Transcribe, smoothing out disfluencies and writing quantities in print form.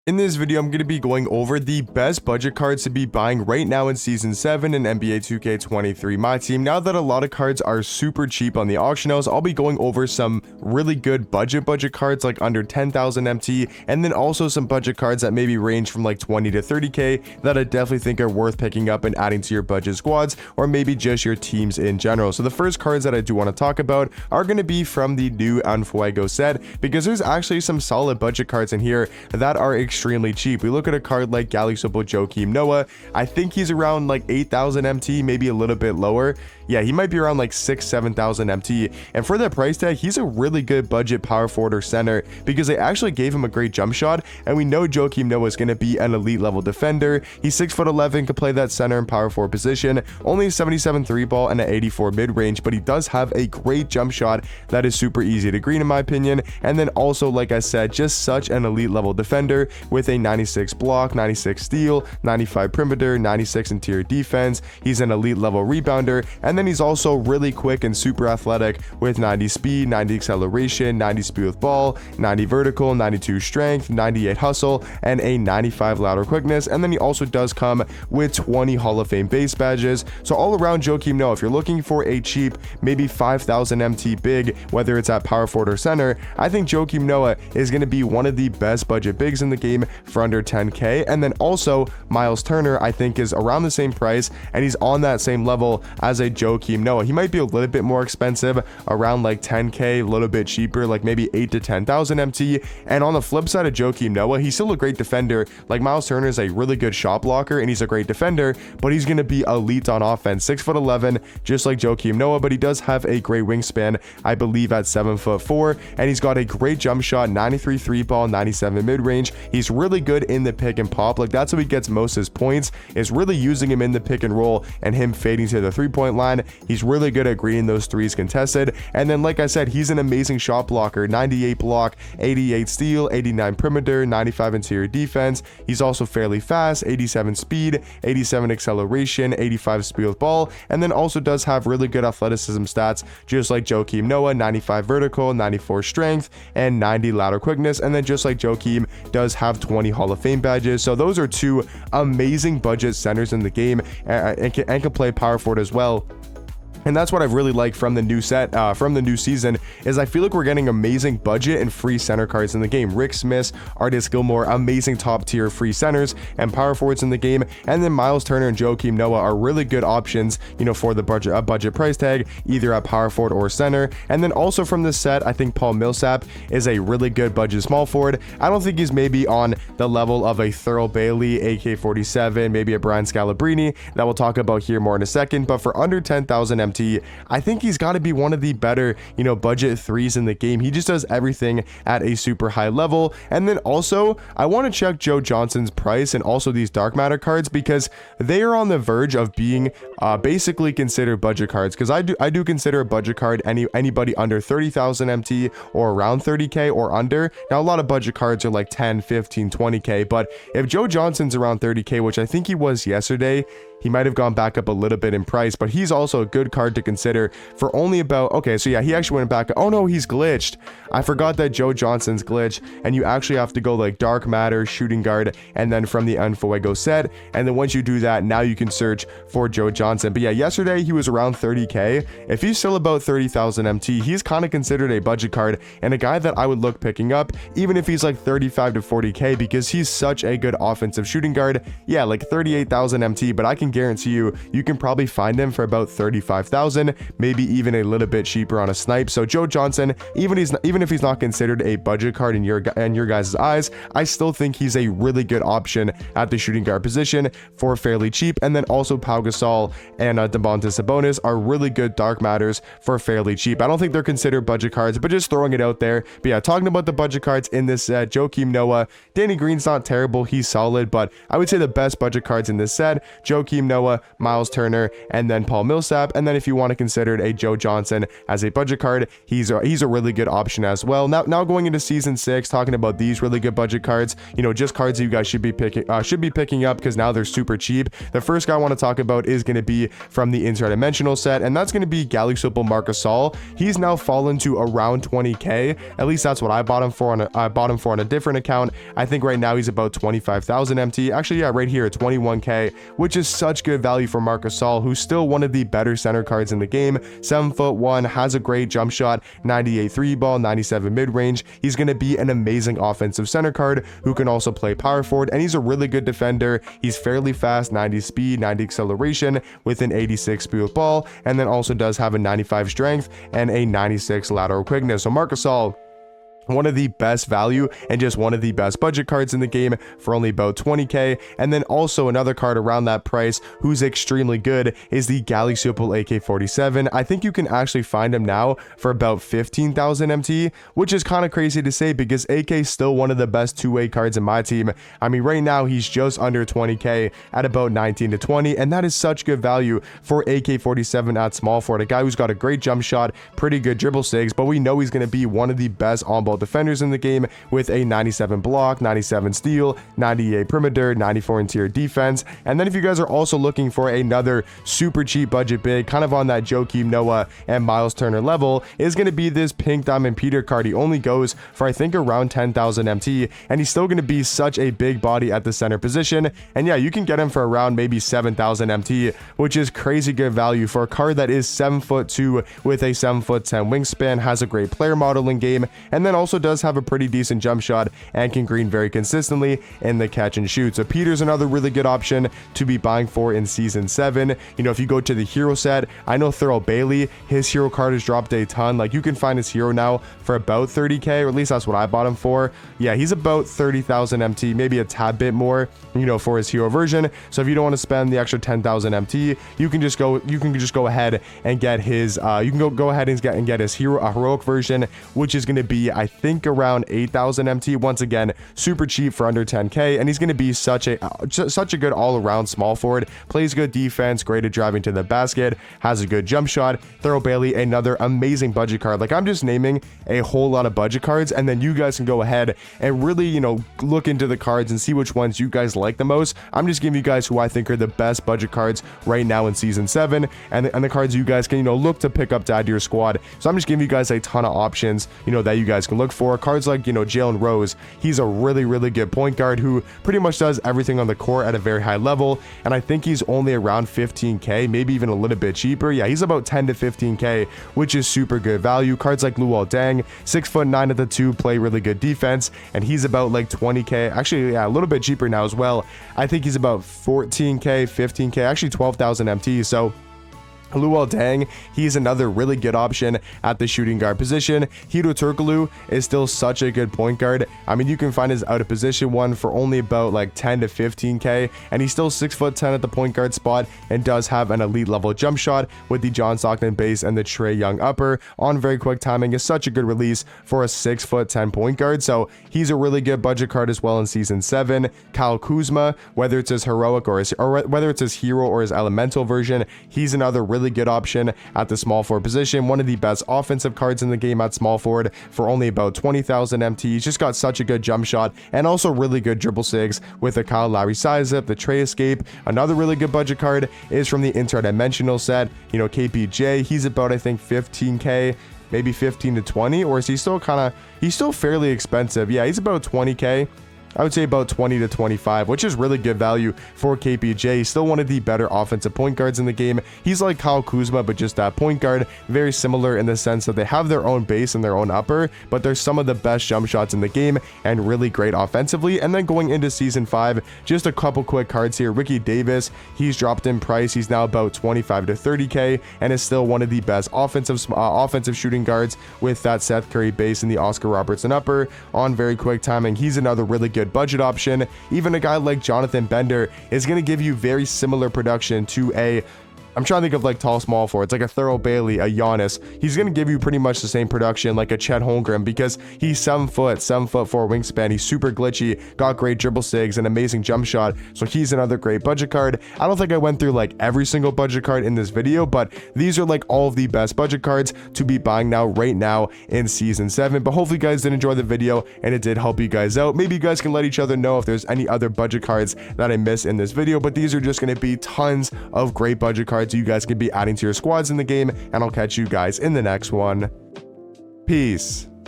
In this video, I'm going to be going over the best budget cards to be buying right now in Season 7 in NBA 2K23 Myteam. Now that a lot of cards are super cheap on the auction house, I'll be going over some really good budget cards like under 10,000 MT, and then also some budget cards that maybe range from like 20 to 30k that I definitely think are worth picking up and adding to your budget squads, or maybe just your teams in general. So the first cards that I do want to talk about are going to be from the new Fuego set, because there's actually some solid budget cards in here that are extremely cheap. We look at a card like Joakim Noah. I think he's around like 8,000 MT, maybe a little bit lower. Yeah, he might be around like 7,000 MT, and for that price tag, he's a really good budget power forward or center because they actually gave him a great jump shot, and we know Joakim Noah is going to be an elite level defender. He's 6'11", can play that center and power forward position, only a 77 3 ball and an 84 mid range, but he does have a great jump shot that is super easy to green in my opinion. And then also, like I said, just such an elite level defender with a 96 block, 96 steal, 95 perimeter, 96 interior defense. He's an elite level rebounder, and then he's also really quick and super athletic with 90 speed, 90 acceleration, 90 speed with ball, 90 vertical, 92 strength, 98 hustle, and a 95 lateral quickness. And then he also does come with 20 Hall of Fame base badges. So all around Joakim Noah, if you're looking for a cheap, maybe 5,000 MT big, whether it's at power forward or center, I think Joakim Noah is going to be one of the best budget bigs in the game for under 10k. And then also Myles Turner, I think, is around the same price, and he's on that same level as a Joakim Noah. He might be a little bit more expensive, around like 10k, a little bit cheaper, like maybe 8 to 10,000 MT. And on the flip side of Joakim Noah, he's still a great defender. Like Myles Turner is a really good shot blocker and he's a great defender, but he's going to be elite on offense, 6'11", just like Joakim Noah, but he does have a great wingspan, I believe at 7'4", and he's got a great jump shot, 93 3 ball, 97 mid range. He's really good in the pick and pop. Like that's how he gets most of his points, is really using him in the pick and roll and him fading to the 3-point line. He's really good at greening those threes contested. And then, like I said, he's an amazing shot blocker, 98 block, 88 steal, 89 perimeter, 95 interior defense. He's also fairly fast, 87 speed, 87 acceleration, 85 speed with ball, and then also does have really good athleticism stats, just like Joakim Noah, 95 vertical, 94 strength, and 90 lateral quickness. And then just like Joakim, does have 20 Hall of Fame badges. So those are two amazing budget centers in the game, and can play power forward as well. And that's what I've really liked from the new set, from the new season, is I feel like we're getting amazing budget and free center cards in the game. Rick Smith, Artis Gilmore, amazing top tier free centers and power forwards in the game. And then Myles Turner and Joakim Noah are really good options, you know, for the budget price tag, either at power forward or center. And then also from this set, I think Paul Millsap is a really good budget small forward. I don't think he's maybe on the level of a Thurl Bailey, AK-47, maybe a Brian Scalabrine that we'll talk about here more in a second. But for under 10,000 MT, I think he's got to be one of the better, you know, budget threes in the game. He just does everything at a super high level. And then also, I want to check Joe Johnson's price and also these Dark Matter cards, because they are on the verge of being basically considered budget cards, because I do consider a budget card anybody under 30,000 MT or around 30k or under. Now a lot of budget cards are like 10, 15, 20k, but if Joe Johnson's around 30k, which I think he was yesterday, he might have gone back up a little bit in price, but he's also a good card to consider for only about, okay, so yeah, he actually went back. Oh no, he's glitched. I forgot that Joe Johnson's glitch, and you actually have to go like Dark Matter, Shooting Guard, and then from the Fuego set. And then once you do that, now you can search for Joe Johnson. But yeah, yesterday he was around 30k. If he's still about 30,000 MT, he's kind of considered a budget card and a guy that I would look picking up, even if he's like 35 to 40k, because he's such a good offensive shooting guard. Yeah, like 38,000 MT, but I can guarantee you can probably find him for about 35,000, maybe even a little bit cheaper on a snipe. So Joe Johnson, even if he's not considered a budget card in your guys' eyes, I still think he's a really good option at the shooting guard position for fairly cheap. And then also Pau Gasol and Domantas Sabonis are really good Dark Matters for fairly cheap. I don't think they're considered budget cards, but just throwing it out there. But yeah, talking about the budget cards in this set, Joakim Noah, Danny Green's not terrible, he's solid, but I would say the best budget cards in this set, Joakim Joakim Noah, Miles Turner, and then Paul Millsap. And then if you want to consider it a Joe Johnson as a budget card, he's a really good option as well. Now going into season 6, talking about these really good budget cards, just cards that you guys should be picking up because now they're super cheap. The first guy I want to talk about is going to be from the interdimensional set, and that's going to be Galaxy Opal Marc Gasol. He's now fallen to around 20k. At least that's what I bought him for on a different account. I think right now he's about 25,000 MT. Actually, yeah, right here, 21k, which is such good value for Marc Gasol, who's still one of the better center cards in the game. 7'1", has a great jump shot, 98 3 ball, 97 mid-range. He's going to be an amazing offensive center card who can also play power forward, and he's a really good defender. He's fairly fast, 90 speed, 90 acceleration with an 86 speed with ball, and then also does have a 95 strength and a 96 lateral quickness. So Marc Gasol, one of the best value and just one of the best budget cards in the game for only about 20k. And then also another card around that price who's extremely good is the Galaxy Opal AK-47. I think you can actually find him now for about 15,000 MT, which is kind of crazy to say because AK is still one of the best two-way cards in my team. I mean, right now he's just under 20k at about 19 to 20, and that is such good value for AK-47 at small forward, a guy who's got a great jump shot, pretty good dribble sigs, but we know he's going to be one of the best on-ball defenders in the game with a 97 block, 97 steal, 98 perimeter, 94 interior defense. And then if you guys are also looking for another super cheap budget big, kind of on that Joakim Noah and Miles Turner level, is going to be this Pink Diamond Peter card. He only goes for I think around 10,000 MT, and he's still going to be such a big body at the center position. And yeah, you can get him for around maybe 7,000 MT, which is crazy good value for a card that is 7'2" with a 7'10" wingspan, has a great player model in game, and then also does have a pretty decent jump shot and can green very consistently in the catch and shoot. So Peter's another really good option to be buying for in season 7. If you go to the hero set, I know Thurl Bailey, his hero card has dropped a ton. Like, you can find his hero now for about 30k, or at least that's what I bought him for. Yeah, he's about 30,000 MT, maybe a tad bit more, for his hero version. So if you don't want to spend the extra 10,000 MT, you can just go ahead and get his go ahead and get his heroic version, which is going to be, I think, around 8,000 MT. Once again, super cheap for under 10k, and he's going to be such a good all-around small forward. Plays good defense, great at driving to the basket, has a good jump shot. Thurl Bailey, another amazing budget card. Like, I'm just naming a whole lot of budget cards, and then you guys can go ahead and really look into the cards and see which ones you guys like the most. I'm just giving you guys who I think are the best budget cards right now in season 7, and the cards you guys can look to pick up to add to your squad. So I'm just giving you guys a ton of options that you guys can look for. Cards like Jalen Rose, he's a really good point guard who pretty much does everything on the court at a very high level, and I think he's only around 15k, maybe even a little bit cheaper. Yeah, he's about 10 to 15k, which is super good value. Cards like Luol Deng, 6'9" at the 2, play really good defense, and he's about like 20k. Actually, yeah, a little bit cheaper now as well. I think he's about 14k, 15k, actually 12,000 MT. So Luol Deng, he's another really good option at the shooting guard position. Hedo Turkoglu is still such a good point guard. I mean, you can find his out of position one for only about like 10 to 15k, and he's still 6'10" at the point guard spot and does have an elite level jump shot with the John Stockton base and the Trae Young upper on very quick timing. Is such a good release for a 6'10" point guard. So he's a really good budget card as well in season 7. Kyle Kuzma, whether it's his heroic or whether it's his hero or his elemental version, he's another really good option at the small forward position. One of the best offensive cards in the game at small forward for only about 20,000 MT. He's just got such a good jump shot and also really good dribble sigs with the Kyle Lowry size up, the Trae Escape. Another really good budget card is from the interdimensional set. KPJ, he's about, I think, 15k, maybe 15 to 20, or is he still he's still fairly expensive? Yeah, he's about 20k. I would say about 20 to 25, which is really good value for KPJ. He's still one of the better offensive point guards in the game. He's like Kyle Kuzma, but just that point guard. Very similar in the sense that they have their own base and their own upper, but they're some of the best jump shots in the game and really great offensively. And then going into season 5, just a couple quick cards here. Ricky Davis, he's dropped in price. He's now about 25 to 30k and is still one of the best offensive shooting guards with that Seth Curry base and the Oscar Robertson upper on very quick timing. He's another really good budget option. Even a guy like Jonathan Bender is going to give you very similar production to a I'm trying to think of like tall, small forwards, like a Thurl Bailey, a Giannis. He's going to give you pretty much the same production like a Chet Holmgren because he's 7'4" wingspan. He's super glitchy, got great dribble sigs, an amazing jump shot. So he's another great budget card. I don't think I went through like every single budget card in this video, but these are like all of the best budget cards to be buying now, right now in season 7. But hopefully you guys did enjoy the video and it did help you guys out. Maybe you guys can let each other know if there's any other budget cards that I missed in this video, but these are just going to be tons of great budget cards you guys can be adding to your squads in the game, and I'll catch you guys in the next one. Peace.